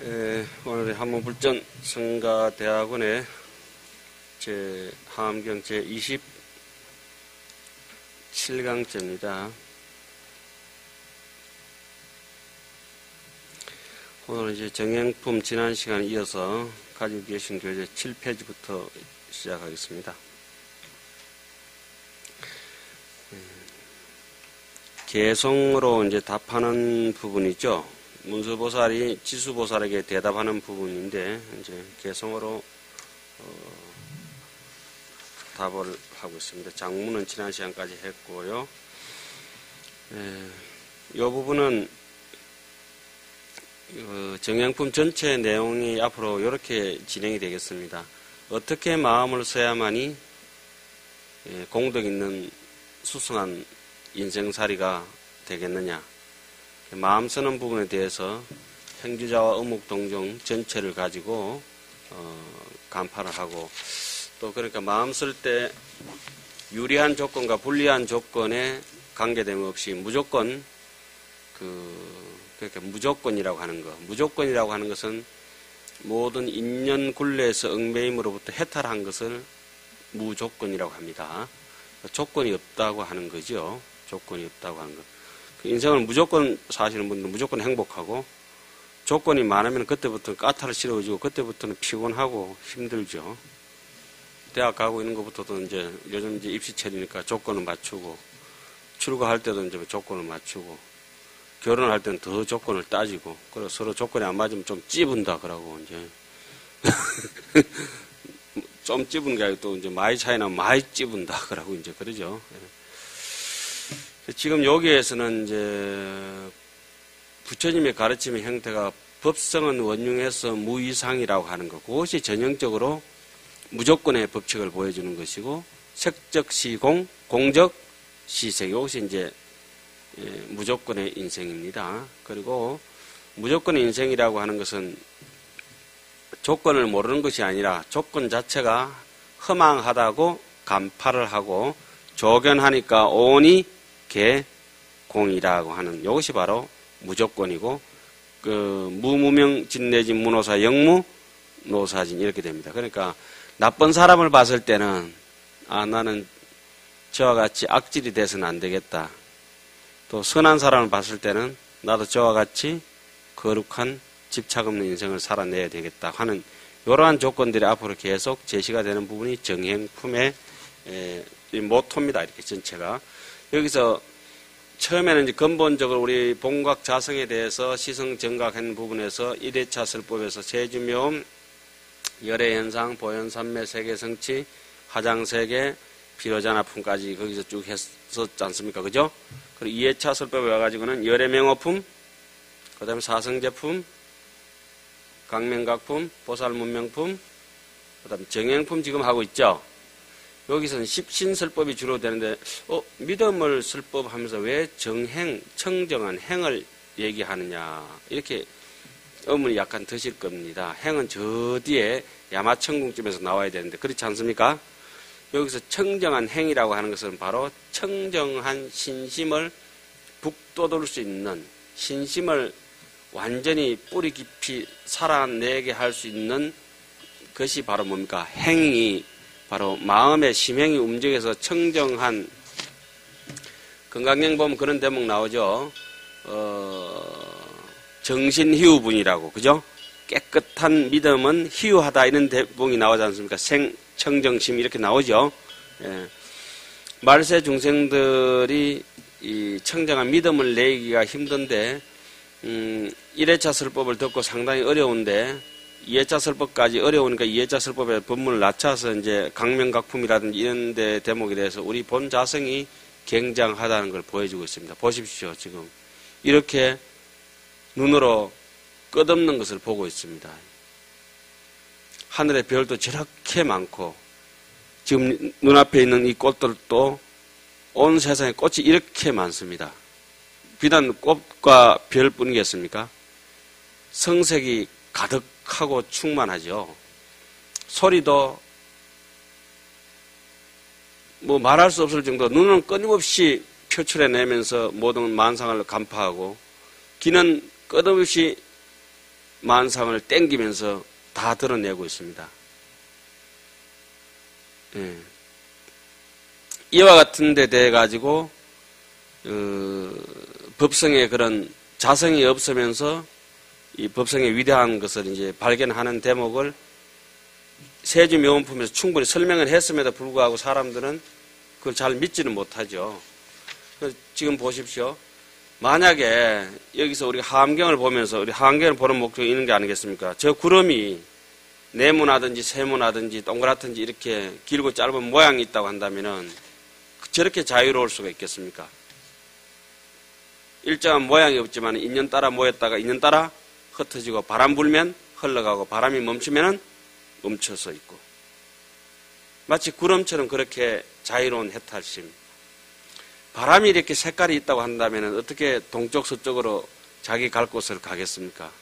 오늘의 한문불전 성가대학원의 항암경 제27강째입니다. 오늘은 이제 정행품 지난 시간에 이어서 가지고 계신 교재 7페이지부터 시작하겠습니다. 개성으로 이제 답하는 부분이죠. 문수보살이 지수보살에게 대답하는 부분인데, 이제 개성어로 답을 하고 있습니다. 장문은 지난 시간까지 했고요. 이 부분은 정행품 전체 내용이 앞으로 이렇게 진행이 되겠습니다. 어떻게 마음을 써야만이 공덕 있는 수승한 인생살이가 되겠느냐. 마음 쓰는 부분에 대해서 행주자와 어묵동정 전체를 가지고 간파를 하고, 또 그러니까 마음 쓸 때 유리한 조건과 불리한 조건에 관계됨 없이 무조건 그러니까 무조건이라고 하는 거. 무조건이라고 하는 것은 모든 인연 굴레에서 얽매임으로부터 해탈한 것을 무조건이라고 합니다. 조건이 없다고 하는 거죠. 조건이 없다고 하는 것. 인생을 무조건 사시는 분들은 무조건 행복하고, 조건이 많으면 그때부터는 까탈을 싫어지고, 그때부터는 피곤하고 힘들죠. 대학 가고 있는 것부터도 이제 요즘 이제 입시철이니까 조건을 맞추고, 출가할 때도 이제 조건을 맞추고, 결혼할 때는 더 조건을 따지고, 그리고 서로 조건이 안 맞으면 좀 찝은다 그러고, 이제. 좀 찝은 게 아니고 또 이제 많이 차이나 많이 찝은다 그러고 이제 그러죠. 지금 여기에서는 이제 부처님의 가르침의 형태가 법성은 원흉해서 무이상이라고 하는 것, 그것이 전형적으로 무조건의 법칙을 보여주는 것이고, 색적 시공, 공적 시색, 이것이 이제 무조건의 인생입니다. 그리고 무조건의 인생이라고 하는 것은 조건을 모르는 것이 아니라 조건 자체가 허망하다고 간파를 하고 조견하니까 오니 개공이라고 하는 이것이 바로 무조건이고, 무무명 진내진 무노사 영무 노사진 이렇게 됩니다. 그러니까 나쁜 사람을 봤을 때는 나는 저와 같이 악질이 돼서는 안 되겠다. 또 선한 사람을 봤을 때는 나도 저와 같이 거룩한 집착 없는 인생을 살아내야 되겠다 하는 이러한 조건들이 앞으로 계속 제시가 되는 부분이 정행품의 모토입니다. 이렇게 전체가. 여기서 처음에는 이제 근본적으로 우리 본각 자성에 대해서 시성정각한 부분에서 1회차 설법에서 세주묘음, 열애현상, 보현삼매, 세계성치, 화장세계, 비로자나품까지 거기서 쭉 했었지 않습니까? 그죠? 그리고 2회차 설법에 와가지고는 열애명호품, 그 다음에 사성제품, 강명각품, 보살문명품, 그 다음에 정행품 지금 하고 있죠? 여기서는 십신설법이 주로 되는데, 믿음을 설법하면서 왜 정행, 청정한 행을 얘기하느냐. 이렇게 의문이 약간 드실 겁니다. 행은 저 뒤에 야마천궁쯤에서 나와야 되는데, 그렇지 않습니까? 여기서 청정한 행이라고 하는 것은 바로 청정한 신심을 북돋울 수 있는, 신심을 완전히 뿌리 깊이 살아내게 할 수 있는 것이 바로 뭡니까? 행이 바로 마음의 심행이 움직여서 청정한, 건강경 보면 그런 대목 나오죠. 정신희우분이라고, 그죠? 깨끗한 믿음은 희우하다 이런 대목이 나오지 않습니까? 청정심 이렇게 나오죠. 예. 말세 중생들이 이 청정한 믿음을 내기가 힘든데, 1회차 설법을 듣고 상당히 어려운데, 2회차 설법까지 어려우니까 2회차 설법의 법문을 낮춰서 이제 강명각품이라든지 이런 데 대목에 대해서 우리 본 자성이 굉장하다는 걸 보여주고 있습니다. 보십시오. 지금 이렇게 눈으로 끝없는 것을 보고 있습니다. 하늘의 별도 저렇게 많고, 지금 눈앞에 있는 이 꽃들도 온 세상에 꽃이 이렇게 많습니다. 비단 꽃과 별뿐이겠습니까? 성색이 가득하고 충만하죠. 소리도 뭐 말할 수 없을 정도, 눈은 끊임없이 표출해내면서 모든 만상을 간파하고, 귀는 끝없이 만상을 땡기면서 다 드러내고 있습니다. 예. 이와 같은 데 대해 가지고 법성의 그런 자성이 없으면서 이 법성의 위대한 것을 이제 발견하는 대목을 세주명언품에서 충분히 설명을 했음에도 불구하고 사람들은 그걸 잘 믿지는 못하죠. 지금 보십시오. 만약에 여기서 우리가 하암경을 보면서 우리 하암경을 보는 목적이 있는 게 아니겠습니까? 저 구름이 네모나든지 세모나든지 동그랗든지 이렇게 길고 짧은 모양이 있다고 한다면은 저렇게 자유로울 수가 있겠습니까? 일정한 모양이 없지만 인연 따라 모였다가 인연 따라 흩어지고 바람 불면 흘러가고 바람이 멈추면 멈춰서 있고 마치 구름처럼 그렇게 자유로운 해탈심. 바람이 이렇게 색깔이 있다고 한다면 어떻게 동쪽 서쪽으로 자기 갈 곳을 가겠습니까?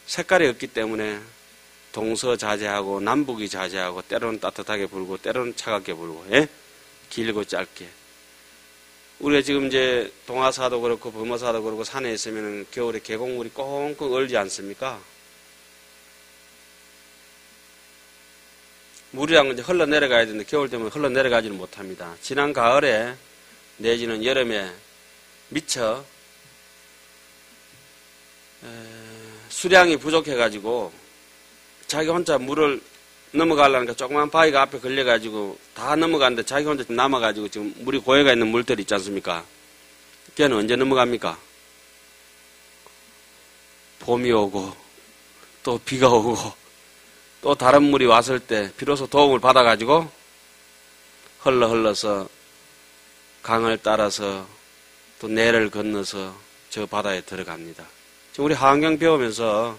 색깔이 없기 때문에 동서자재하고 남북이 자재하고 때로는 따뜻하게 불고 때로는 차갑게 불고 예? 길고 짧게. 우리가 지금 이제 동화사도 그렇고 범어사도 그렇고 산에 있으면 겨울에 계곡물이 꽁꽁 얼지 않습니까? 물이랑 이제 흘러내려가야 되는데 겨울 되면 흘러내려가지는 못합니다. 지난 가을에 내지는 여름에 미처 수량이 부족해가지고 자기 혼자 물을 넘어가려니까 조그만 바위가 앞에 걸려가지고 다 넘어가는데 자기 혼자 남아가지고 지금 물이 고여가 있는 물들이 있지 않습니까? 걔는 언제 넘어갑니까? 봄이 오고 또 비가 오고 또 다른 물이 왔을 때 비로소 도움을 받아가지고 흘러서 강을 따라서 또 내를 건너서 저 바다에 들어갑니다. 지금 우리 하안경 배우면서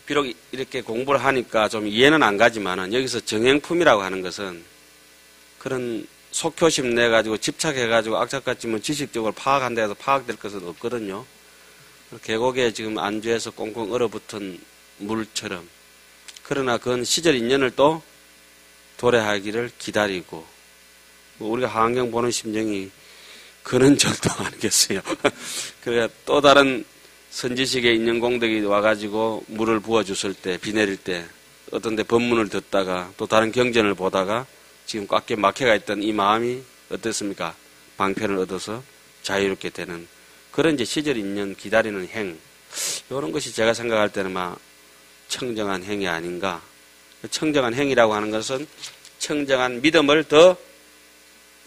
비록 이렇게 공부를 하니까 좀 이해는 안 가지만은 여기서 정행품이라고 하는 것은 그런 속효심 내가지고 집착해가지고 악착같이 뭐 지식적으로 파악한다 해서 파악될 것은 없거든요. 계곡에 지금 안주해서 꽁꽁 얼어붙은 물처럼 그러나 그건 시절 인연을 또 도래하기를 기다리고 우리가 하안경 보는 심정이 그런 정도 아니겠어요. 그래 또 다른 선지식의 인연공덕이 와가지고 물을 부어줬을 때 비 내릴 때 어떤 데 법문을 듣다가 또 다른 경전을 보다가 지금 꽉 막혀가 있던 이 마음이 어떻습니까? 방편을 얻어서 자유롭게 되는 그런 이제 시절 인연 기다리는 행 이런 것이 제가 생각할 때는 막 청정한 행위 아닌가. 청정한 행위라고 하는 것은 청정한 믿음을 더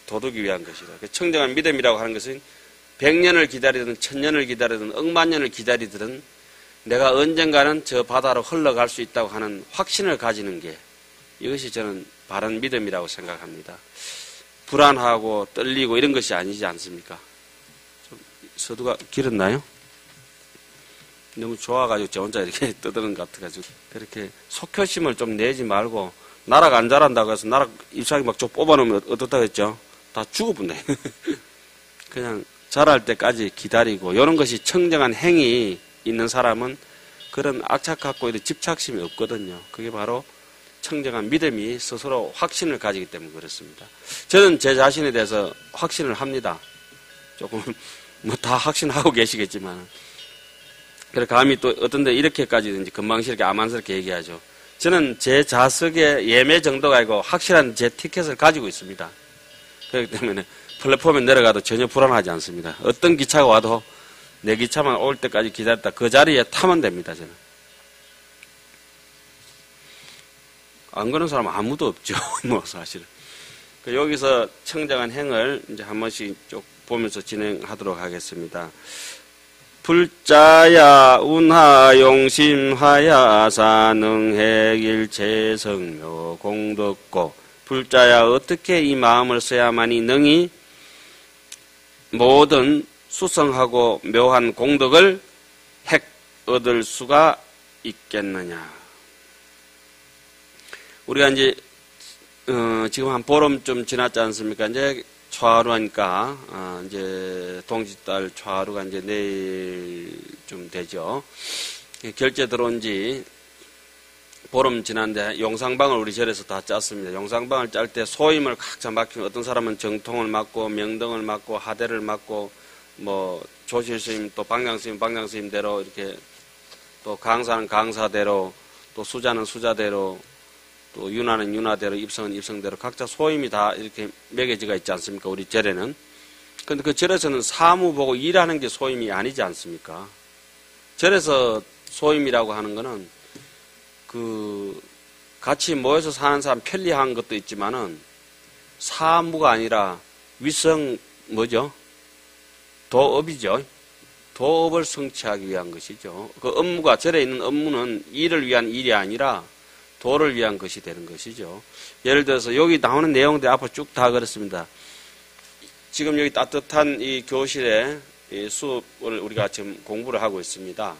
돋우기 위한 것이다. 청정한 믿음이라고 하는 것은 100년을 기다리든 1000년을 기다리든 억만 년을 기다리든 내가 언젠가는 저 바다로 흘러갈 수 있다고 하는 확신을 가지는 게 이것이 저는 바른 믿음이라고 생각합니다. 불안하고 떨리고 이런 것이 아니지 않습니까? 좀 서두가 길었나요? 너무 좋아가지고 저 혼자 이렇게 떠드는 것 같아가지고 그렇게 속효심을 좀 내지 말고 나락 안 자란다고 해서 나락 입사기 막 좀 뽑아놓으면 어떻다고 했죠? 다 죽어붙네. 그냥 자랄 때까지 기다리고 이런 것이 청정한 행위 있는 사람은 그런 악착같고 이런 집착심이 없거든요. 그게 바로 청정한 믿음이 스스로 확신을 가지기 때문에 그렇습니다. 저는 제 자신에 대해서 확신을 합니다. 조금 뭐 다 확신하고 계시겠지만 그래 감히 또 어떤 데 이렇게까지 이제 건방스럽게 아만스럽게 얘기하죠. 저는 제 자석의 예매 정도가 아니고 확실한 제 티켓을 가지고 있습니다. 그렇기 때문에 플랫폼에 내려가도 전혀 불안하지 않습니다. 어떤 기차가 와도 내 기차만 올 때까지 기다렸다 그 자리에 타면 됩니다. 저는. 안 그런 사람 아무도 없죠. 뭐 사실은. 여기서 청정한 행을 이제 한 번씩 쭉 보면서 진행하도록 하겠습니다. 불자야 운하 용심하야 사능해일체 성묘 공덕고 불자야 어떻게 이 마음을 써야만이 능히 모든 수성하고 묘한 공덕을 핵 얻을 수가 있겠느냐. 우리가 이제 지금 한 보름쯤 지났지 않습니까? 이제 초하루하니까 이제 동짓달 초하루가 이제 내일쯤 되죠. 결제 들어온 지 보름 지났는데 용상방을 우리 절에서 다 짰습니다. 용상방을 짤 때 소임을 각자 맡기면 어떤 사람은 정통을 맡고 명등을 맡고 하대를 맡고 뭐 조실스님 또 방장스님 방장스님대로 이렇게 또 강사는 강사대로, 또 수자는 수자대로, 또 윤화는 윤화대로, 입성은 입성대로 각자 소임이 다 이렇게 매겨지가 있지 않습니까? 우리 절에는. 근데 그 절에서는 사무 보고 일하는 게 소임이 아니지 않습니까? 절에서 소임이라고 하는 거는 같이 모여서 사는 사람 편리한 것도 있지만은 사무가 아니라 위성 뭐죠? 도업이죠. 도업을 성취하기 위한 것이죠. 그 업무가 절에 있는 업무는 일을 위한 일이 아니라 도를 위한 것이 되는 것이죠. 예를 들어서 여기 나오는 내용들 앞으로 쭉 다 그렇습니다. 지금 여기 따뜻한 이 교실에 이 수업을 우리가 지금 공부를 하고 있습니다.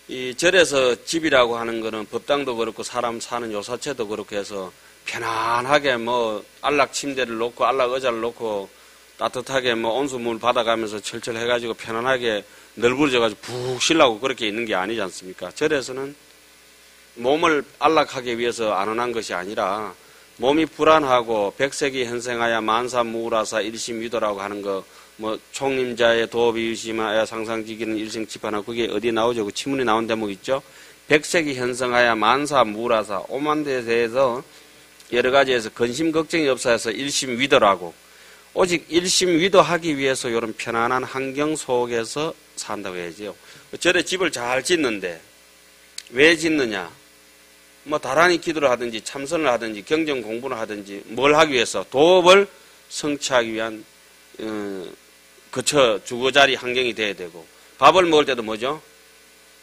이 절에서 집이라고 하는 거는 법당도 그렇고 사람 사는 요사체도 그렇고 해서 편안하게 뭐 안락 침대를 놓고 안락 의자를 놓고 따뜻하게 뭐 온수물 받아가면서 철철 해가지고 편안하게 널브러져가지고 푹 쉬려고 그렇게 있는 게 아니지 않습니까? 절에서는 몸을 안락하기 위해서 안온한 것이 아니라 몸이 불안하고 백색이 현생하여 만사무라사 일심위도라고 하는 거 뭐 총림자의 도업이 유심하여 상상지기는 일생치파나 그게 어디에 나오죠? 그 지문에 나온 대목 있죠? 백색이 현생하여 만사무라사 오만 데에 대해서 여러 가지에서 근심 걱정이 없어서 일심위도라고 오직 일심위도하기 위해서 이런 편안한 환경 속에서 산다고 해야죠. 절에 집을 잘 짓는데 왜 짓느냐? 뭐 다란히 기도를 하든지 참선을 하든지 경전 공부를 하든지 뭘 하기 위해서 도업을 성취하기 위한 그처 주거자리 환경이 돼야 되고 밥을 먹을 때도 뭐죠?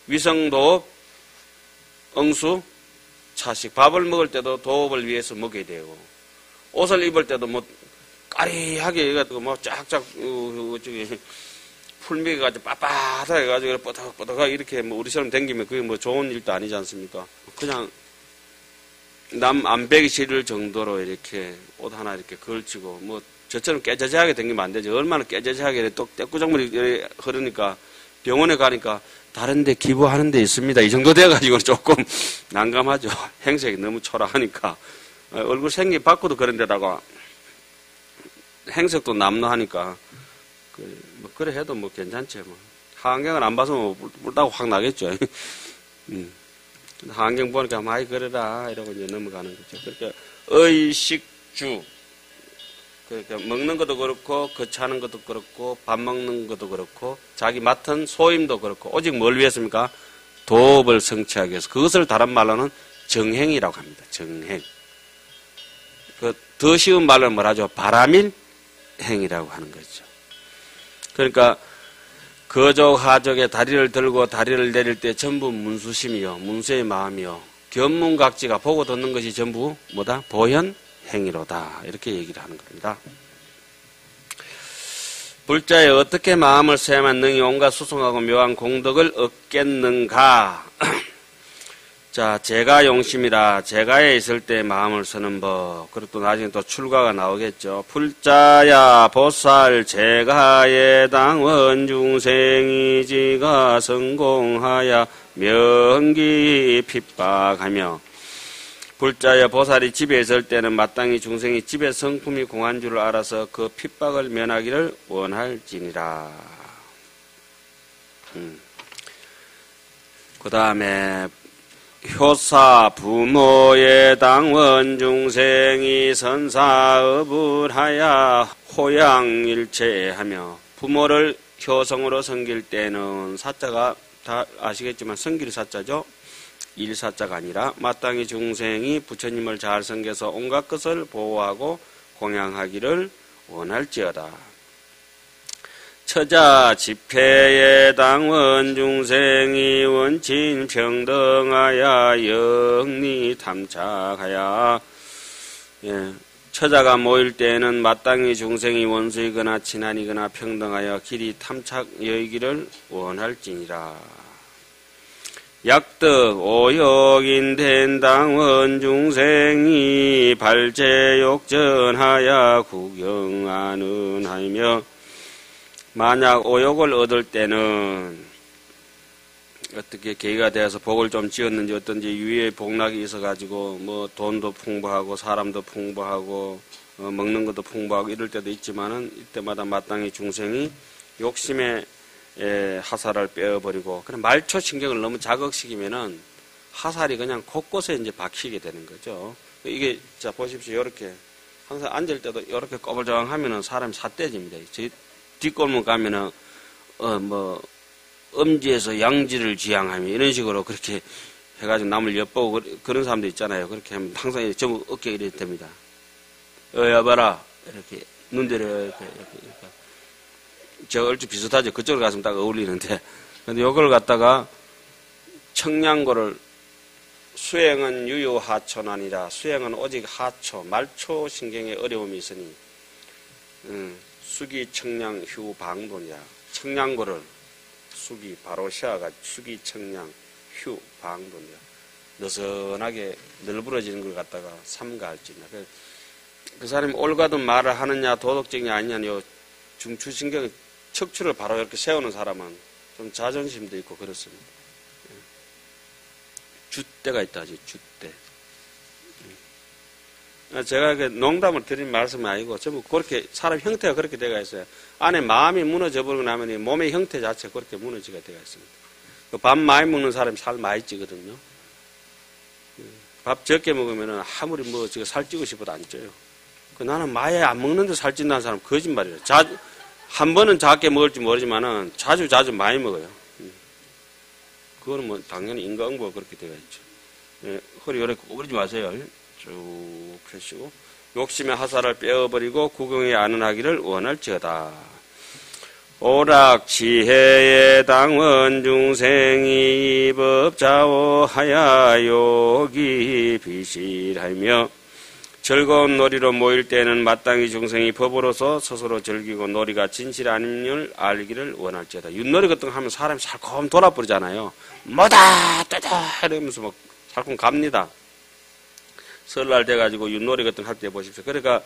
위성도업, 응수, 차식. 밥을 먹을 때도 도업을 위해서 먹어야 되고 옷을 입을 때도 뭐 까리하게 해가지고 뭐 쫙쫙 저기 풀미가지고 빳빳하게 해가지고 뻐덕뻐덕하게 이렇게 뭐 우리처럼 댕기면 그게 뭐 좋은 일도 아니지 않습니까? 그냥 남 안 배기 싫을 정도로 이렇게 옷 하나 이렇게 걸치고 뭐 저처럼 깨져지하게 댕기면 안 되죠. 얼마나 깨져지하게 또 떼꾸정물이 흐르니까 병원에 가니까 다른 데 기부하는 데 있습니다. 이 정도 돼가지고 조금 난감하죠. 행색이 너무 초라하니까. 얼굴 생기 바꾸도 그런 데다가 행색도 남루하니까 뭐 그래 해도 뭐 괜찮지 뭐. 하안경을 안 봐서 뭐 뿔따고 확 나겠죠. 하안경 보니까 많이 그래라 이러고 이제 넘어가는 거죠. 그러니까 의식주 그러니까 먹는 것도 그렇고 거처하는 것도 그렇고 밥 먹는 것도 그렇고 자기 맡은 소임도 그렇고 오직 뭘 위해서입니까? 도업을 성취하기 위해서. 그것을 다른 말로는 정행이라고 합니다. 정행. 더 쉬운 말로 뭐라죠? 바라밀 행이라고 하는 거죠. 그러니까 거족 하족의 다리를 들고 다리를 내릴 때 전부 문수심이요, 문수의 마음이요, 견문각지가 보고 듣는 것이 전부 뭐다? 보현 행위로다. 이렇게 얘기를 하는 겁니다. 불자에 어떻게 마음을 써야만 능히 온갖 수승하고 묘한 공덕을 얻겠는가? 자, 제가 용심이라 제가에 있을 때 마음을 쓰는 법. 그리고 또 나중에 또 출가가 나오겠죠. 불자야 보살 제가에 당원 중생이 지가 성공하여 명기 핍박하며 불자야 보살이 집에 있을 때는 마땅히 중생이 집에 성품이 공한 줄을 알아서 그 핍박을 면하기를 원할지니라. 그 다음에 효사 부모의 당원 중생이 선사업을 하여 호양일체하며 부모를 효성으로 섬길 때는 사자가 다 아시겠지만 섬길 사자죠. 일사자가 아니라 마땅히 중생이 부처님을 잘 섬겨서 온갖 것을 보호하고 공양하기를 원할지어다. 처자 집회의 당원 중생이 원친 평등하여 영리 탐착하여 처자가 모일 때에는 마땅히 중생이 원수이거나 친한이거나 평등하여 길이 탐착 여기기를 원할지니라. 약득 오욕인 된 당원 중생이 발제욕전하여 구경하는 하며 만약 오욕을 얻을 때는 어떻게 계기가 되어서 복을 좀 지었는지 어떤지 유의의 복락이 있어가지고 뭐 돈도 풍부하고 사람도 풍부하고 먹는 것도 풍부하고 이럴 때도 있지만은 이때마다 마땅히 중생이 욕심에 하살을 빼어버리고, 그냥 말초 신경을 너무 자극시키면은 하살이 그냥 곳곳에 이제 박히게 되는 거죠. 이게, 자, 보십시오. 이렇게. 항상 앉을 때도 이렇게 꼬불장 하면은 사람이 삿대집니다. 저 뒷골목 가면은, 음지에서 양지를 지향하며 이런 식으로 그렇게 해가지고 남을 엿보고 그런 사람도 있잖아요. 그렇게 하면 항상 전부 어깨 이렇게 됩니다. 여봐라. 이렇게. 눈 들여. 이렇게. 저 얼추 비슷하죠. 그쪽으로 갔으면 딱 어울리는데. 근데 요걸 갖다가 청량고를 수행은 유유하초난이라 수행은 오직 하초, 말초 신경에 어려움이 있으니 수기 청량 휴 방돈이라 청량고를 수기 바로 시아가 수기 청량 휴 방돈이라 느슨하게 널브러지는 걸 갖다가 삼가할지냐. 그 사람이 옳거든 말을 하느냐 도덕적이냐 아니냐 요 중추신경 척추를 바로 이렇게 세우는 사람은 좀 자존심도 있고 그렇습니다. 줏대가 있다 하지, 줏대. 제가 농담을 드린 말씀이 아니고 전부 그렇게 사람 형태가 그렇게 되어 있어요. 안에 마음이 무너져 버리고 나면 몸의 형태 자체가 그렇게 무너지게 되어 있습니다. 밥 많이 먹는 사람이 살 많이 찌거든요. 밥 적게 먹으면 아무리 살찌고 싶어도 안 쪄요. 나는 마에 안 먹는데 살찐다는 사람 거짓말이에요. 한 번은 작게 먹을지 모르지만은 자주 많이 먹어요. 그거는 뭐 당연히 인과응보가 그렇게 되어 있죠. 예, 허리 이렇게 구부리지 마세요. 쭉 펴시고 욕심의 하살을 빼어버리고 구경에 안은하기를 원할지어다. 오락지혜의 당원 중생이 법자오하야 요기 비실하며 즐거운 놀이로 모일 때는 마땅히 중생이 법으로서 스스로 즐기고 놀이가 진실 아님을 알기를 원할지어다. 윷놀이 같은 거 하면 사람이 살콤 돌아버리잖아요. 뭐다 뜨다 이러면서 막 살콤 갑니다. 설날 돼가지고 윷놀이 같은 거 할 때 보십시오. 그러니까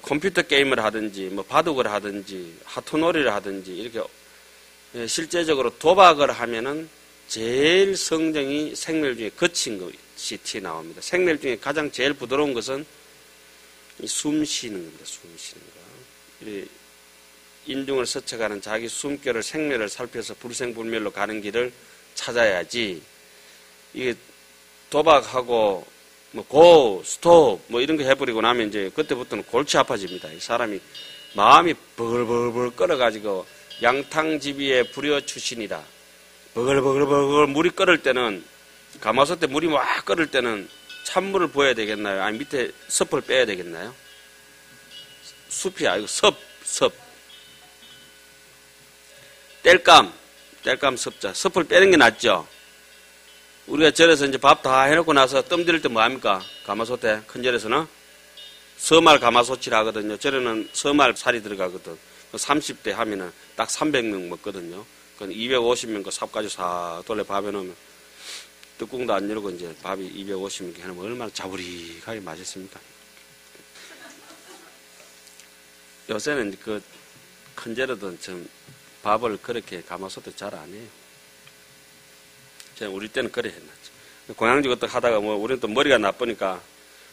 컴퓨터 게임을 하든지 뭐 바둑을 하든지 하토놀이를 하든지 이렇게 실제적으로 도박을 하면은 제일 성정이 생멸 중에 거친 것이 티 나옵니다. 생멸 중에 가장 제일 부드러운 것은 숨 쉬는 겁니다. 숨 쉬는 거. 인중을 스쳐가는 자기 숨결을 생멸을 살펴서 불생불멸로 가는 길을 찾아야지. 이게 도박하고 고, 스톱 이런 거 해버리고 나면 이제 그때부터는 골치 아파집니다. 이 사람이 마음이 버글버글 끓어가지고 양탕지비의 불여 출신이다. 버글버글 물이 끓을 때는 가마솥에 물이 막 끓을 때는 찬물을 부어야 되겠나요? 아니 밑에 섭을 빼야 되겠나요? 숲이 아니고 섭. 뗄감 섭자. 섭을 빼는 게 낫죠. 우리가 절에서 이제 밥 다 해놓고 나서 뜸 들일 때 뭐 합니까? 가마솥에 큰 절에서는 서말 가마솥이라 하거든요. 절에는 서말 살이 들어가거든. 30대 하면은 딱 300명 먹거든요. 그건 250명 그 삽까지 싹 돌려 밥에 넣으면 뚜껑도 안 열고 이제 밥이 250명 해놓으면 얼마나 자부리하게 맛있습니까? 요새는 그 큰 절에도 좀 밥을 그렇게 가마솥에 잘 안 해요. 우리 때는 그래 했났죠. 고향지 그때 하다가 우리는 또 머리가 나쁘니까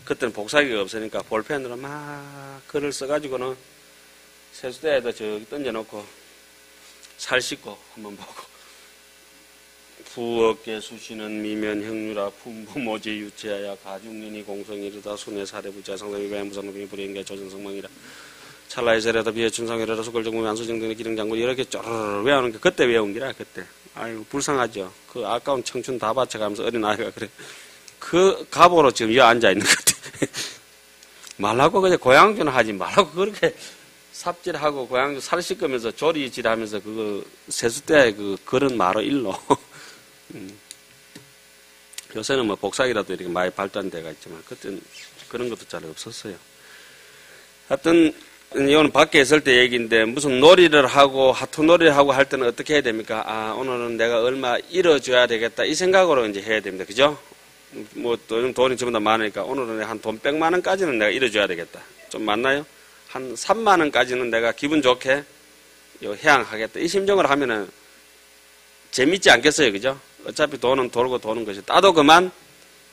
그때는 복사기가 없으니까 볼펜으로 막 글을 써가지고는 세수대에다 저기 던져놓고 살 씻고 한번 보고 부엌에 수시는 미면 형유라 품부모지 유체하야 가중인이 공성이르다 순회 사례부자 상상이 배무상금이 불행계 조전성망이라 찰나의 세례다 비해 춘상이라다 수걸정금이 안수정등의 기능장군 이렇게 쪼르르 외우는 게 그때 외운 기라 그때. 아이고 불쌍하죠. 그 아까운 청춘 다 바쳐가면서 어린아이가 그래. 그 갑오로 지금 여기 앉아있는 것 같아. 말라고 그냥 고향주는 하지 말라고 그렇게 삽질하고 고향주 살 씻으면서 조리질하면서 그거 세수대에 그런 말로 일로. 요새는 뭐 복사기라도 이렇게 많이 발전돼가 있지만 그때는 그런 것도 잘 없었어요. 하여튼 이거는 밖에 있을 때 얘기인데 무슨 놀이를 하고 하토놀이를 하고 할 때는 어떻게 해야 됩니까? 아 오늘은 내가 얼마 잃어줘야 되겠다 이 생각으로 이제 해야 됩니다. 그죠? 뭐 돈이 전부 다 많으니까 오늘은 한 돈 100만 원까지는 내가 잃어줘야 되겠다. 좀 맞나요? 한 3만 원까지는 내가 기분 좋게 해양하겠다. 이 심정을 하면은 재밌지 않겠어요, 그죠? 어차피 돈은 돌고 도는 것이 따도 그만,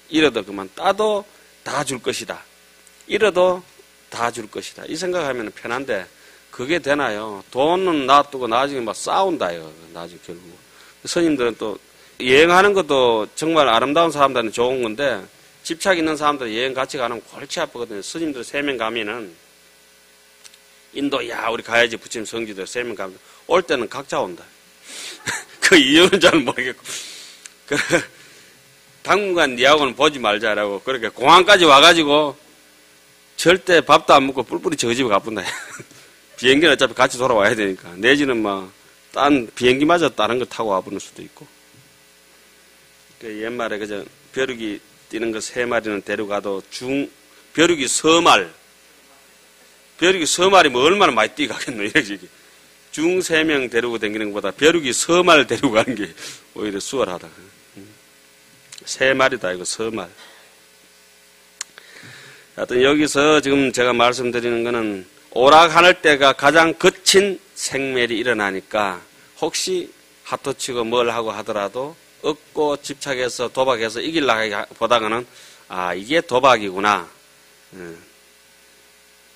잃어도 그만, 따도 다 줄 것이다. 잃어도 다 줄 것이다. 이 생각하면 편한데 그게 되나요? 돈은 놔두고 나중에 막 싸운다요. 나중에 결국. 스님들은 또 여행하는 것도 정말 아름다운 사람들은 좋은 건데 집착 있는 사람들 여행 같이 가는 골치 아프거든요. 스님들 3명 가면은 인도 야 우리 가야지 부처님 성지도 3명 가면 올 때는 각자 온다. 그 이유는 잘 모르겠고 당분간 니하고는 보지 말자라고 그렇게 공항까지 와가지고 절대 밥도 안 먹고 뿔뿔이 저 집에 가뿐다. 비행기는 어차피 같이 돌아와야 되니까 내지는 막 딴 비행기마저 다른 거 타고 와보는 수도 있고. 그 옛말에 그저 벼룩이 뛰는 거 3마리는 데려가도 벼룩이 서말이면 얼마나 많이 뛰가겠노 이러지. 3명 데리고 다니는 것보다 벼룩이 서말 데리고 가는 게 오히려 수월하다. 3마리다 이거 서말. 하여튼 여기서 지금 제가 말씀드리는 거는 오락할 때가 가장 거친 생멸이 일어나니까 혹시 하토치고 뭘 하고 하더라도 얻고 집착해서 도박해서 이기려고 보다가는 아 이게 도박이구나.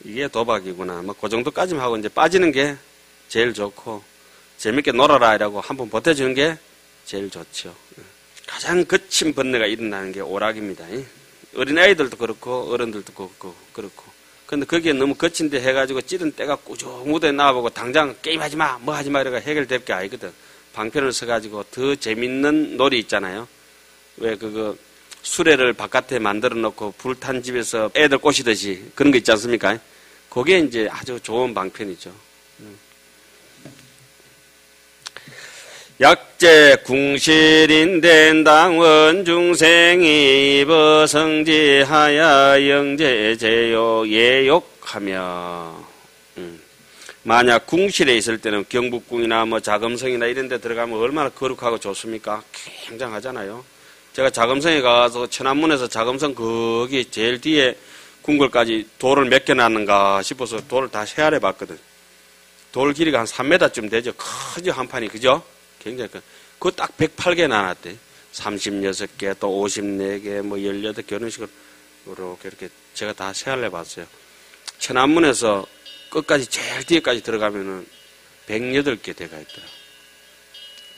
이게 도박이구나. 뭐 그 정도까지만 하고 이제 빠지는 게 제일 좋고 재밌게 놀아라 이라고 한번 보태주는 게 제일 좋죠. 가장 거친 번뇌가 일어나는 게 오락입니다. 어린아이들도 그렇고 어른들도 그렇고 근데 거기에 너무 거친데 해가지고 찌른 때가 꾸준무대 나와보고 당장 게임하지 마, 뭐 하지 마 이러가 해결될 게 아니거든. 방편을 써가지고 더 재밌는 놀이 있잖아요. 왜 그거 수레를 바깥에 만들어 놓고 불탄 집에서 애들 꼬시듯이 그런 거 있지 않습니까? 그게 이제 아주 좋은 방편이죠. 약제 궁실인된 당원 중생이 버성지하야 영제제요 예욕하며 만약 궁실에 있을 때는 경북궁이나 뭐 자금성이나 이런 데 들어가면 얼마나 거룩하고 좋습니까? 굉장하잖아요. 제가 자금성에 가서 천안문에서 자금성 거기 제일 뒤에 궁궐까지 돌을 몇 개 놨는가 싶어서 돌을 다 헤아려 봤거든. 돌 길이가 한 3m쯤 되죠. 크죠 한 판이 그죠? 굉장히 그거 딱 108개 나눴대. 36개, 또 54개, 뭐 18개 결혼식으로 이렇게 제가 다 세알려 봤어요. 천안문에서 끝까지 제일 뒤에까지 들어가면은 108개 대가 있더라고.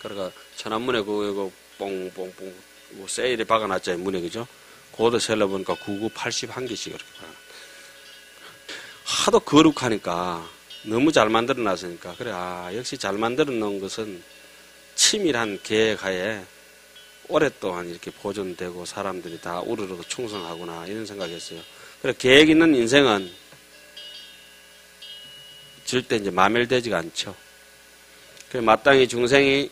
그러니까 천안문에 그거 뽕뽕뽕 뭐 세일에 박아놨잖아요 문에 그죠? 그것도 셀러 보니까 99, 81개씩 이렇게 박아놨. 하도 거룩하니까 너무 잘 만들어 놨으니까 그래 아 역시 잘 만들어 놓은 것은 치밀한 계획하에 오랫동안 이렇게 보존되고 사람들이 다 우르르 충성하구나 이런 생각했어요. 그래 계획 있는 인생은 절대 이제 마멸되지가 않죠. 그래 마땅히 중생이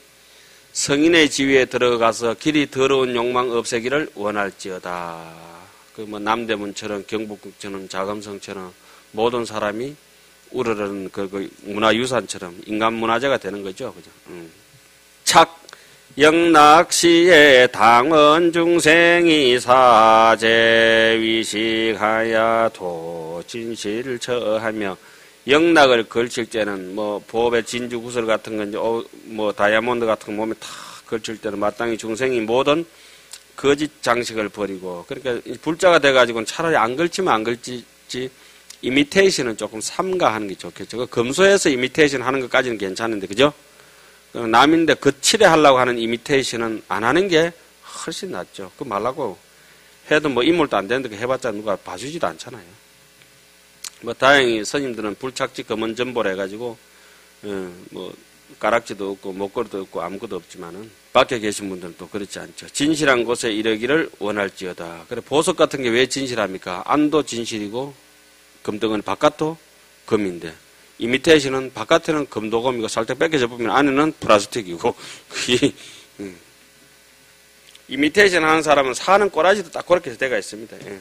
성인의 지위에 들어가서 길이 더러운 욕망 없애기를 원할지어다. 그 뭐 남대문처럼 경북국처럼 자금성처럼 모든 사람이 우르르는 그 문화유산처럼 인간 문화재가 되는 거죠, 그죠? 착 영락시에 당원 중생이 사제 위식하야 도진실을 처하며 영락을 걸칠 때는 뭐 보배 진주 구슬 같은 건 뭐 다이아몬드 같은 거 몸에 다 걸칠 때는 마땅히 중생이 모든 거짓 장식을 버리고 그러니까 불자가 돼가지고는 차라리 안 걸치면 안 걸치지 이미테이션은 조금 삼가하는 게 좋겠죠. 금소에서 이미테이션 하는 것까지는 괜찮은데 그죠? 남인데 거칠게 하려고 하는 이미테이션은 안 하는 게 훨씬 낫죠. 그 말라고 해도 뭐 인물도 안 되는데 해봤자 누가 봐주지도 않잖아요. 뭐 다행히 스님들은 불착지 검은 전보를 해가지고 뭐 가락지도 없고 목걸이도 없고 아무것도 없지만은 밖에 계신 분들은 또 그렇지 않죠. 진실한 곳에 이르기를 원할지어다. 그래 보석 같은 게 왜 진실합니까? 안도 진실이고 금덩어리 바깥도 금인데. 이미테이션은 바깥에는 금도금이고 살짝 뺏겨져 보면 안에는 플라스틱이고 이미테이션 하는 사람은 사는 꼬라지도 딱 그렇게 돼가 있습니다. 예.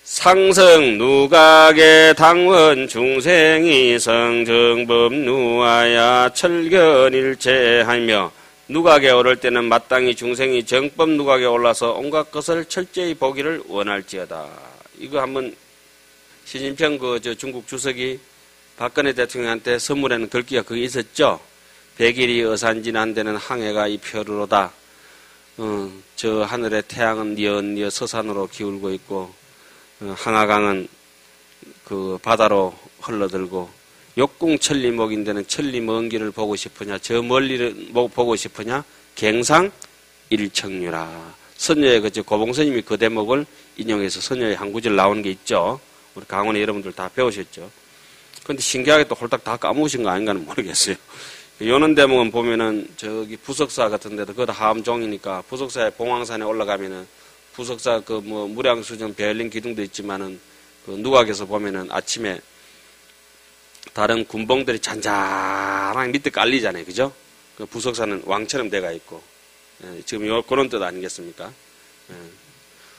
상성 누각의 당원 중생이 성정법 누아야 철견일체하며 누각에 오를 때는 마땅히 중생이 정법 누각에 올라서 온갖 것을 철저히 보기를 원할지어다. 이거 한번 시진평 저 중국 주석이 박근혜 대통령한테 선물에는 글귀가 그게 있었죠. 백일이 어산진한 데는 항해가 이표류로다. 저 하늘의 태양은 뉘엿뉘엿 서산으로 기울고 있고 항아강은 그 바다로 흘러들고 욕궁천리목인데는 천리 먼 길을 보고 싶으냐, 저 멀리를 보고 싶으냐, 갱상일청류라. 선녀의 그 고봉스님이 그 대목을 인용해서 선녀의 한 구절 나오는 게 있죠. 우리 강원에 여러분들 다 배우셨죠. 근데 신기하게 또 홀딱 다 까먹으신 거 아닌가는 모르겠어요. 요는 대목은 보면은 저기 부석사 같은 데도 그것도 하암종이니까 부석사의 봉황산에 올라가면은 부석사 그 뭐 무량수정 베를린 기둥도 있지만은 그 누각에서 보면은 아침에 다른 군봉들이 잔잔하게 밑에 깔리잖아요. 그죠? 그 부석사는 왕처럼 돼가 있고. 예, 지금 그런 뜻 아니겠습니까? 예,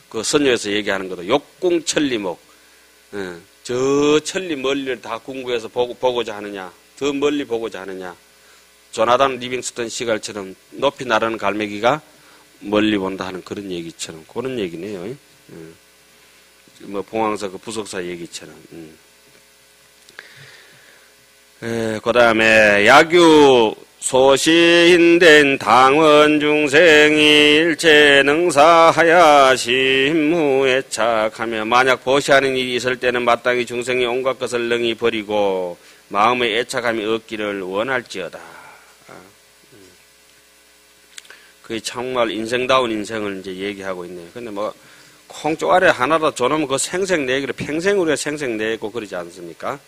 그 선녀에서 얘기하는 것도 욕궁천리목. 예, 저 천리 멀리를 다 궁구해서 보고자 하느냐, 더 멀리 보고자 하느냐. 조나단 리빙스턴 시갈처럼 높이 나르는 갈매기가 멀리 본다 하는 그런 얘기처럼 그런 얘기네요. 예. 뭐 봉황사 그 부석사 얘기처럼. 그 다음에 야규 소신된 당원 중생이 일체 능사하야 심무에 착하며 만약 보시하는 일이 있을 때는 마땅히 중생이 온갖 것을 능히 버리고 마음의 애착함이 없기를 원할지어다. 그게 정말 인생다운 인생을 이제 얘기하고 있네요. 근데 뭐 콩쪽아래 하나라도 줘놓으면 그 생생내기를 평생 우리가 생생내고 그러지 않습니까?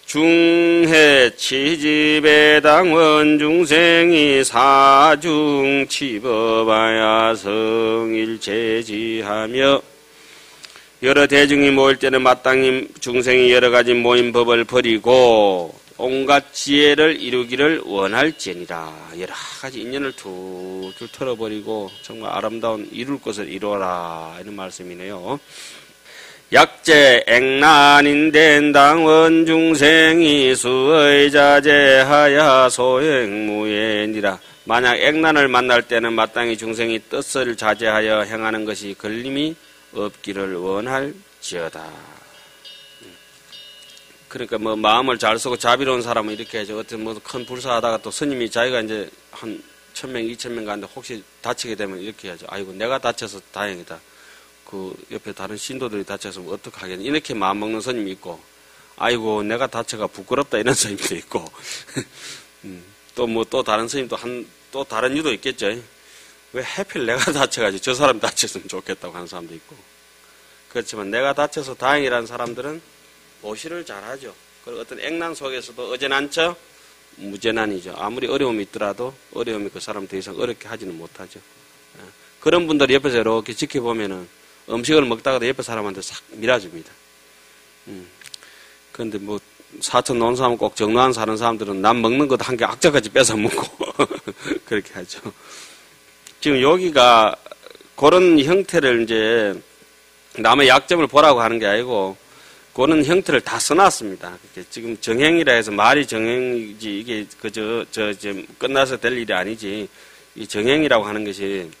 중해 치집의 당원 중생이 사중 치법하야 성일체지하며 여러 대중이 모일 때는 마땅히 중생이 여러 가지 모임 법을 버리고 온갖 지혜를 이루기를 원할지니라. 여러 가지 인연을 툴툴 털어버리고 정말 아름다운 이룰 것을 이루어라 이런 말씀이네요. 약제 액난인된 당원 중생이 수의 자제하야 소행무예니라. 만약 액난을 만날 때는 마땅히 중생이 뜻을 자제하여 행하는 것이 걸림이 없기를 원할지어다. 그러니까 뭐 마음을 잘 쓰고 자비로운 사람은 이렇게 하죠. 어떤 뭐 큰 불사하다가 또 스님이 자기가 이제 한 1000명, 2000명 가는데 혹시 다치게 되면 이렇게 하죠. 아이고 내가 다쳐서 다행이다. 그 옆에 다른 신도들이 다쳐서 어떻게 하겠냐. 이렇게 마음먹는 스님이 있고, 아이고 내가 다쳐가 부끄럽다 이런 스님도 있고, 또 뭐 또 다른 스님도 또 다른 이유도 있겠죠. 왜 하필 내가 다쳐가지고 저 사람 다쳤으면 좋겠다고 하는 사람도 있고. 그렇지만 내가 다쳐서 다행이라는 사람들은 보시를 잘하죠. 그리고 어떤 액난 속에서도 어제난처 무재난이죠. 아무리 어려움이 있더라도 어려움이 그 사람 더 이상 어렵게 하지는 못하죠. 그런 분들 옆에서 이렇게 지켜보면은 음식을 먹다가도 옆에 사람한테 싹 밀어줍니다. 그런데 뭐 사천 논 사람 꼭 정로한 사는 사람들은 남 먹는 것 한 개 악자까지 뺏어 먹고 그렇게 하죠. 지금 여기가 그런 형태를 이제 남의 약점을 보라고 하는 게 아니고 그런 형태를 다 써놨습니다. 지금 정행이라 해서 말이 정행이지 이게 지금 끝나서 될 일이 아니지. 이 정행이라고 하는 것이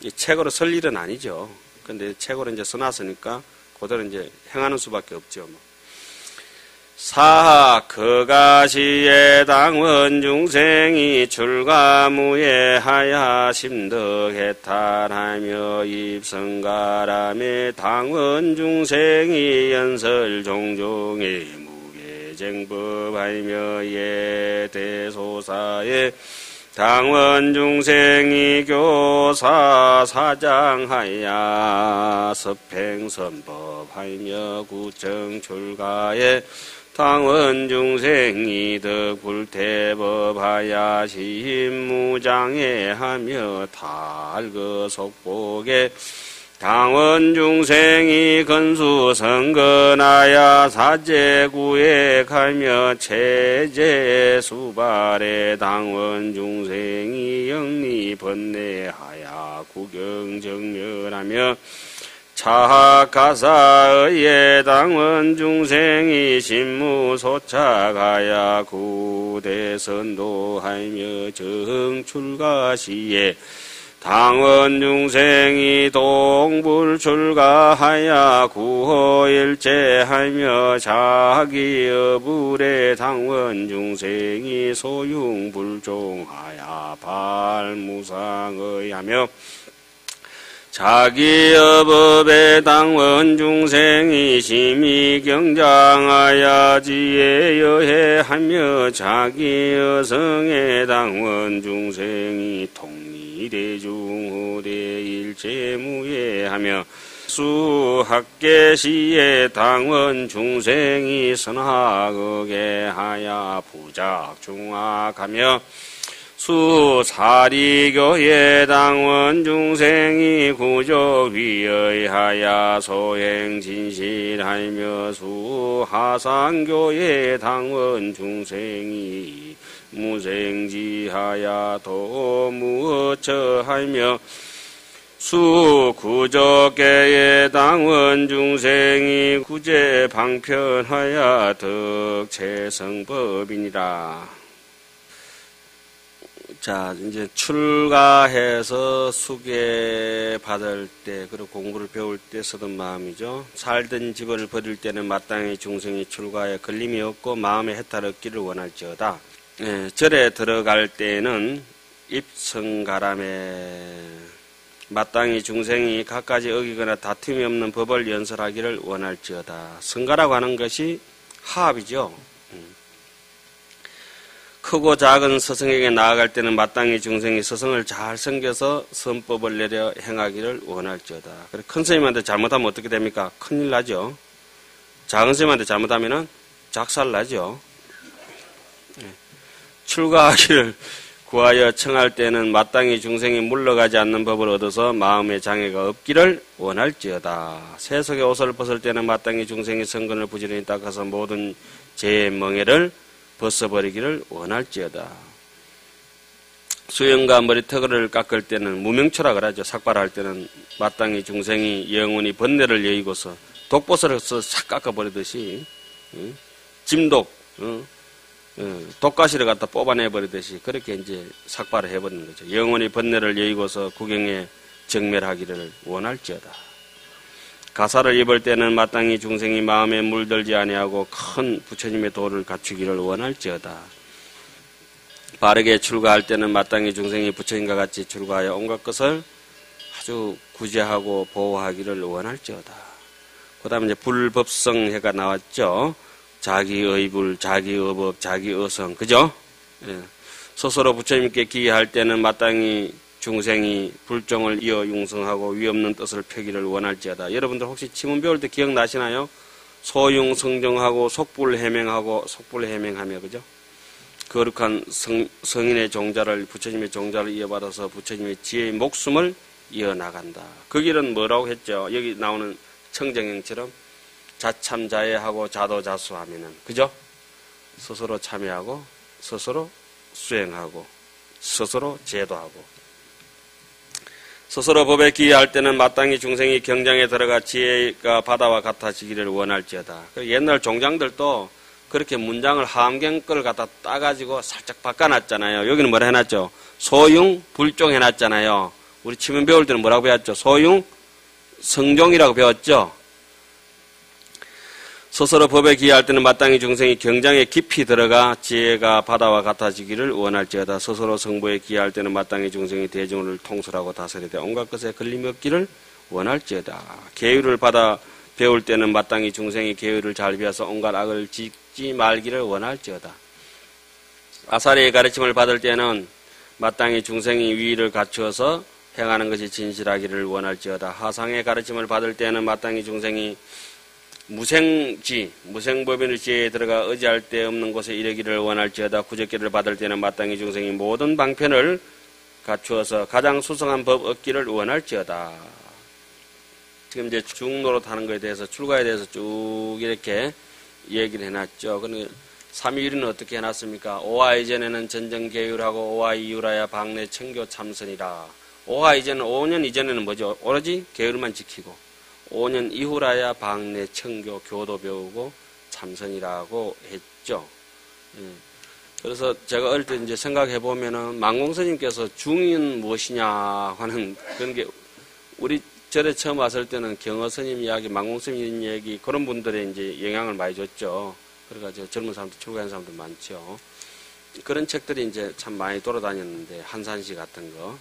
이 책으로 쓸 일은 아니죠. 근데 책으로 이제 써놨으니까 그대로 이제 행하는 수밖에 없죠. 뭐. 사 그가시의 당원 중생이 출가무예하야 심덕해탈하며 입성가람의 당원 중생이 연설 종종의 무계쟁법하며 예대소사의 당원 중생이 교사 사장하야 서팽선법하며 구청 출가에 당원 중생이 덕불태법하야 시무장애하며 탈거 속복에 당원 중생이 건수성건하야 사제구획하며 체제수발에 당원 중생이 영리번뇌하야 구경정멸하며 차가사의 당원 중생이 신무소착하야 구대선도하며 정출가시에 당원 중생이 동불출가하야 구호일체하며 자기여불의 당원 중생이 소용불종하야 발무상의하며 자기의 법에 당원 중생이 심히 경장하여 지혜 여해하며 자기의 성에 당원 중생이 통리대중호대 일체무예하며 수학계시에 당원 중생이 선학하게 하여 부작중학하며 수사리교회 당원 중생이 구조위의하여 소행진실하며 수하상교회 당원 중생이 무생지하여 도무처하며 수구적계의 당원 중생이 구제 방편하여 덕체성법이니라. 자, 이제 출가해서 수계 받을 때, 그리고 공부를 배울 때 쓰던 마음이죠. 살던 집을 버릴 때는 마땅히 중생이 출가에 걸림이 없고 마음의 해탈 얻기를 원할지어다. 예, 절에 들어갈 때는 입성가람에 마땅히 중생이 갖가지 어기거나 다툼이 없는 법을 연설하기를 원할지어다. 성가라고 하는 것이 하합이죠. 크고 작은 서성에게 나아갈 때는 마땅히 중생이 서성을 잘 섬겨서 선법을 내려 행하기를 원할지어다. 그래, 큰 스님한테 잘못하면 어떻게 됩니까? 큰일 나죠. 작은 스님한테 잘못하면 작살 나죠. 출가하기를 구하여 청할 때는 마땅히 중생이 물러가지 않는 법을 얻어서 마음의 장애가 없기를 원할지어다. 세속의 옷을 벗을 때는 마땅히 중생이 성근을 부지런히 닦아서 모든 죄의 멍에를 벗어버리기를 원할지어다. 수염과 머리털을 깎을 때는 무명초라 그러죠. 삭발할 때는 마땅히 중생이 영원히 번뇌를 여의고서 독보스를 싹 깎아버리듯이 짐독 독가시를 갖다 뽑아내버리듯이 그렇게 이제 삭발을 해버리는 거죠. 영원히 번뇌를 여의고서 구경에 정멸하기를 원할지어다. 가사를 입을 때는 마땅히 중생이 마음에 물들지 아니하고 큰 부처님의 도를 갖추기를 원할지어다. 바르게 출가할 때는 마땅히 중생이 부처님과 같이 출가하여 온갖 것을 아주 구제하고 보호하기를 원할지어다. 그 다음에 이제 불법성해가 나왔죠. 자기의 불, 자기의 법, 자기의 성, 그죠? 예. 스스로 부처님께 기여할 때는 마땅히 중생이 불종을 이어 융성하고 위없는 뜻을 펴기를 원할지어다. 여러분들 혹시 지문 배울 때 기억나시나요? 소융성정하고 속불해명하고 속불해명하며, 그죠? 거룩한 성인의 종자를, 부처님의 종자를 이어받아서 부처님의 지혜의 목숨을 이어나간다. 그 길은 뭐라고 했죠? 여기 나오는 청정행처럼 자참자애하고 자도자수하면은, 그죠? 스스로 참여하고, 스스로 수행하고, 스스로 제도하고. 스스로 법에 기여할 때는 마땅히 중생이 경장에 들어가 지혜가 바다와 같아지기를 원할지어다. 옛날 종장들도 그렇게 문장을 하암경 걸 갖다 따가지고 살짝 바꿔놨잖아요. 여기는 뭐라 해놨죠? 소융, 불종 해놨잖아요. 우리 치문 배울 때는 뭐라고 배웠죠? 소융, 성종이라고 배웠죠? 스스로 법에 기여할 때는 마땅히 중생이 경장에 깊이 들어가 지혜가 바다와 같아지기를 원할지어다. 스스로 성부에 기여할 때는 마땅히 중생이 대중을 통솔하고 다스리되 온갖 것에 걸림이 없기를 원할지어다. 계율을 받아 배울 때는 마땅히 중생이 계율을 잘 배워서 온갖 악을 짓지 말기를 원할지어다. 아사리의 가르침을 받을 때는 마땅히 중생이 위의를 갖추어서 행하는 것이 진실하기를 원할지어다. 하상의 가르침을 받을 때는 마땅히 중생이 무생법인의 지혜에 들어가 의지할 데 없는 곳에 이르기를 원할지어다. 구적기를 받을 때는 마땅히 중생이 모든 방편을 갖추어서 가장 수성한 법 얻기를 원할지어다. 지금 이제 중노릇 하는 것에 대해서, 출가에 대해서 쭉 이렇게 얘기를 해놨죠. 그런데 삼위일은 어떻게 해놨습니까? 오화 이전에는 전정계율하고 오화 이후라야 방내 청교 참선이라. 오화 이전은 5년 이전에는 뭐죠? 오로지 계율만 지키고 5년 이후라야 방내 청교 교도 배우고 참선이라고 했죠. 그래서 제가 어릴 때 이제 생각해 보면은 망공스님께서 중인 무엇이냐 하는 그런 게 우리 절에 처음 왔을 때는 경허스님 이야기, 망공스님 이야기 그런 분들의 이제 영향을 많이 줬죠. 그래가지고 젊은 사람들, 출가한 사람들 많죠. 그런 책들이 이제 참 많이 돌아다녔는데 한산시 같은 거.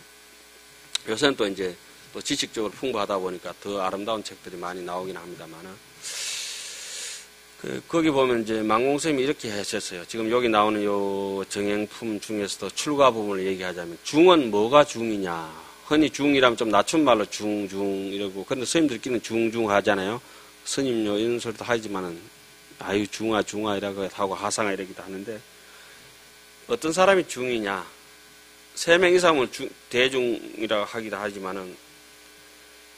요새는 또 이제 또 지식적으로 풍부하다 보니까 더 아름다운 책들이 많이 나오긴 합니다만은. 거기 보면 이제 망공스님이 이렇게 하셨어요. 지금 여기 나오는 요 정행품 중에서도 출가 부분을 얘기하자면 중은 뭐가 중이냐. 흔히 중이라면 좀 낮춘 말로 중 이러고. 그런데 스님들끼리는 중 하잖아요. 스님요 이런 소리도 하지만은 아유 중아 이라고 하고 하상아 이러기도 하는데 어떤 사람이 중이냐. 3명 이상을 대중이라고 하기도 하지만은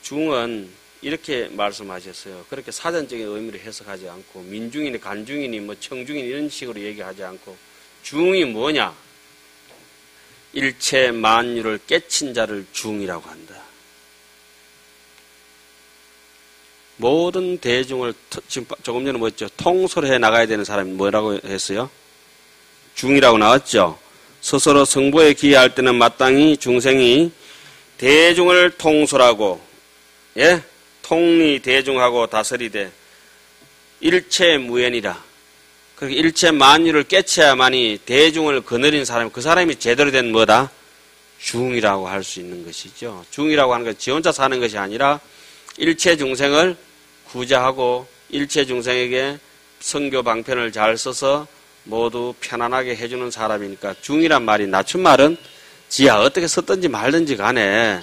중은 이렇게 말씀하셨어요. 그렇게 사전적인 의미를 해석하지 않고 민중이니 간중이니 뭐 청중이니 이런 식으로 얘기하지 않고 중이 뭐냐? 일체 만유를 깨친 자를 중이라고 한다. 모든 대중을 지금 조금 전에 뭐였죠? 통솔해 나가야 되는 사람이 뭐라고 했어요? 중이라고 나왔죠. 스스로 성보에 기여할 때는 마땅히 중생이 대중을 통솔하고 예? 통리 대중하고 다스리되 일체 무연이라. 그렇게 일체 만유를 깨쳐야만이 대중을 거느린 사람, 그 사람이 제대로 된 뭐다? 중이라고 할 수 있는 것이죠. 중이라고 하는 건 지 혼자 사는 것이 아니라 일체 중생을 구제하고 일체 중생에게 선교 방편을 잘 써서 모두 편안하게 해주는 사람이니까 중이란 말이 낮춘 말은 지야 어떻게 썼든지 말든지 간에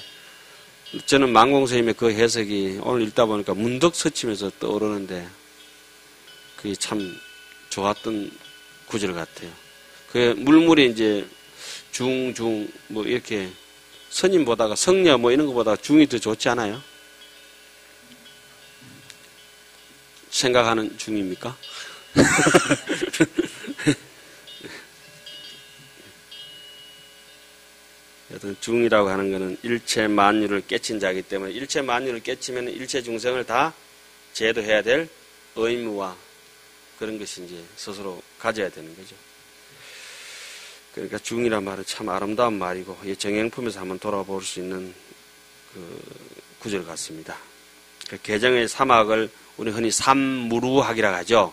저는 망공스님의 그 해석이 오늘 읽다 보니까 문득 스치면서 떠오르는데 그게 참 좋았던 구절 같아요. 그 물물이 이제 중 뭐 이렇게 스님 보다가 성녀 뭐 이런 거보다 중이 더 좋지 않아요? 생각하는 중입니까? 여튼 중이라고 하는 것은 일체 만유를 깨친 자이기 때문에 일체 만유를 깨치면 일체 중생을 다 제도해야 될 의무와 그런 것이 이제 스스로 가져야 되는 거죠. 그러니까 중이란 말은 참 아름다운 말이고 정행품에서 한번 돌아볼 수 있는 그 구절 같습니다. 그 개정의 사막을 우리 흔히 삼무루학이라고 하죠.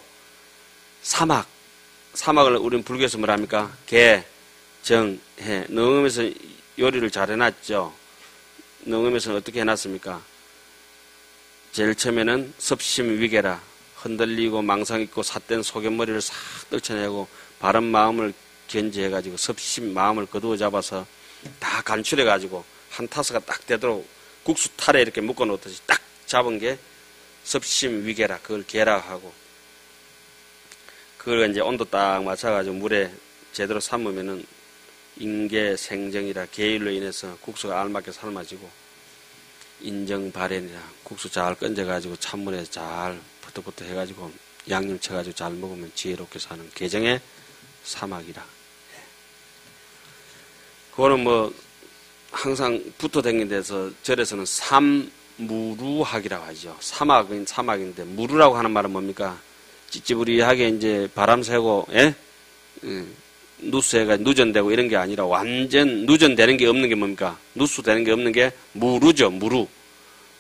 사막을 우리는 불교에서 뭐라 합니까? 개, 정, 해. 능음에서 요리를 잘 해놨죠. 능음에서는 어떻게 해놨습니까? 제일 처음에는 섭심 위계라. 흔들리고 망상 있고 삿된 소견머리를 싹 떨쳐내고 바른 마음을 견지해가지고 섭심 마음을 거두어 잡아서 다 간출해가지고 한 타서가 딱 되도록 국수 탈에 이렇게 묶어 놓듯이 딱 잡은 게 섭심 위계라. 그걸 계라하고 그걸 이제 온도 딱 맞춰가지고 물에 제대로 삶으면은 인계 생정이라 계율로 인해서 국수가 알맞게 삶아지고 인정 발현이라 국수 잘 건져가지고 찬물에 잘 부터 해가지고 양념 쳐가지고 잘 먹으면 지혜롭게 사는 개정의 사막이라. 그거는 뭐 항상 붙어 다니는 데서 절에서는 삼무루학이라고 하죠. 사막인데 무루라고 하는 말은 뭡니까? 찌찌부리하게 이제 바람 쐬고 예? 누수해가 누전되고 이런 게 아니라 완전 누전되는 게 없는 게 뭡니까? 누수되는 게 없는 게 무루죠. 무루.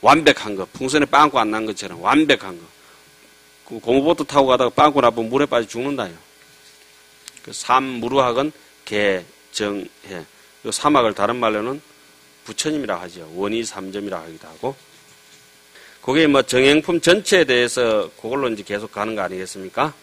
완벽한 거. 풍선에 빵꾸 안 난 것처럼 완벽한 거. 그 고무보트 타고 가다가 빵꾸 나면 물에 빠져 죽는다요. 그 삼무루학은 개, 정, 해. 이 사막을 다른 말로는 부처님이라고 하죠. 원이 삼점이라고 하기도 하고. 그게 뭐 정행품 전체에 대해서 그걸로 이제 계속 가는 거 아니겠습니까?